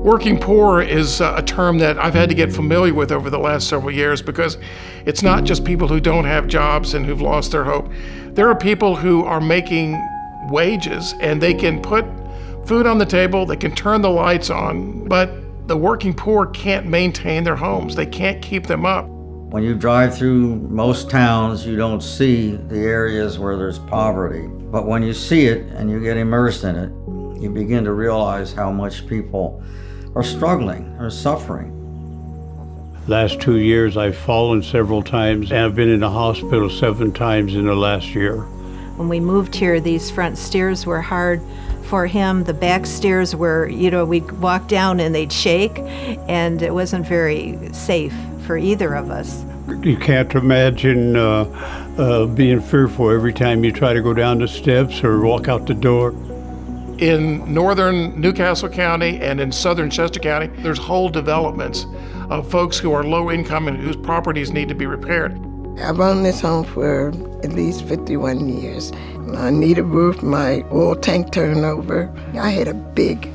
Working poor is a term that I've had to get familiar with over the last several years because it's not just people who don't have jobs and who've lost their hope. There are people who are making wages and they can put food on the table, they can turn the lights on, but the working poor can't maintain their homes. They can't keep them up. When you drive through most towns, you don't see the areas where there's poverty. But when you see it and you get immersed in it, you begin to realize how much people are struggling, are suffering. Last 2 years, I've fallen several times, and I've been in the hospital 7 times in the last year. When we moved here, these front stairs were hard for him. The back stairs were, we'd walk down and they'd shake, and it wasn't very safe for either of us. You can't imagine being fearful every time you try to go down the steps or walk out the door. In northern Newcastle County and in southern Chester County, there's whole developments of folks who are low income and whose properties need to be repaired. I've owned this home for at least 51 years. I need a roof, my oil tank turned over. I had a big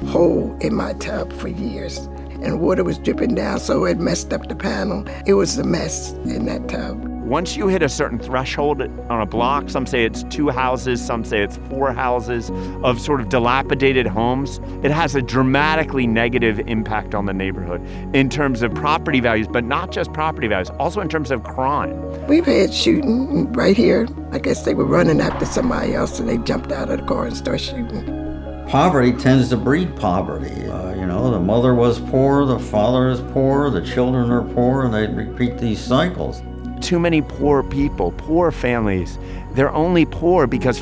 hole in my tub for years, and water was dripping down, so it messed up the panel. It was a mess in that tub. Once you hit a certain threshold on a block, some say it's 2 houses, some say it's 4 houses of sort of dilapidated homes, it has a dramatically negative impact on the neighborhood in terms of property values, but not just property values, also in terms of crime. We've had shooting right here. I guess they were running after somebody else and they jumped out of the car and started shooting. Poverty tends to breed poverty. The mother was poor, the father is poor, the children are poor, and they repeat these cycles. Too many poor people, poor families, they're only poor because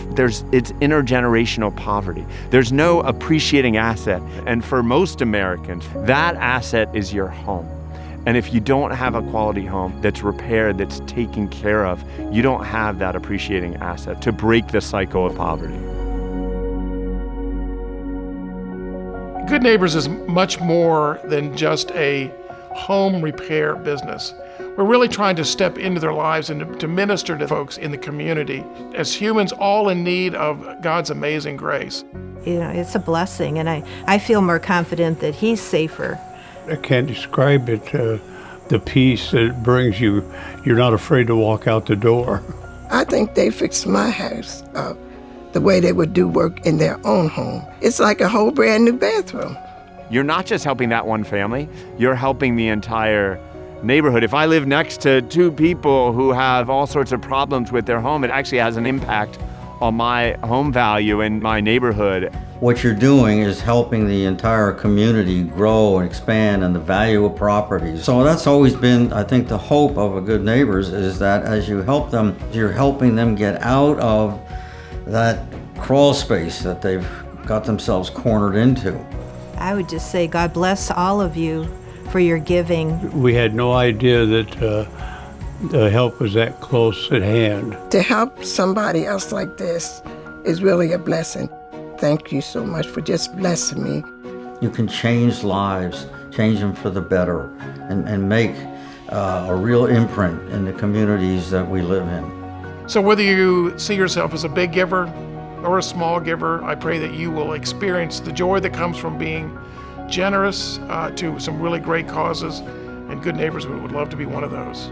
it's intergenerational poverty. There's no appreciating asset. And for most Americans, that asset is your home. And if you don't have a quality home that's repaired, that's taken care of, you don't have that appreciating asset to break the cycle of poverty. Good Neighbors is much more than just a home repair business. We're really trying to step into their lives and to minister to folks in the community as humans all in need of God's amazing grace. It's a blessing, and I feel more confident that he's safer. I can't describe it, the peace that it brings you. You're not afraid to walk out the door. I think they fixed my house up the way they would do work in their own home. It's like a whole brand new bathroom. You're not just helping that one family, you're helping the entire neighborhood. If I live next to 2 people who have all sorts of problems with their home, it actually has an impact on my home value in my neighborhood. What you're doing is helping the entire community grow and expand and the value of properties. So that's always been, I think, the hope of a Good Neighbors is that as you help them, you're helping them get out of that crawl space that they've got themselves cornered into. I would just say God bless all of you for your giving. We had no idea that the help was that close at hand. To help somebody else like this is really a blessing. Thank you so much for just blessing me. You can change lives, change them for the better, and make a real imprint in the communities that we live in. So whether you see yourself as a big giver or a small giver, I pray that you will experience the joy that comes from being generous to some really great causes, and Good Neighbors would love to be one of those.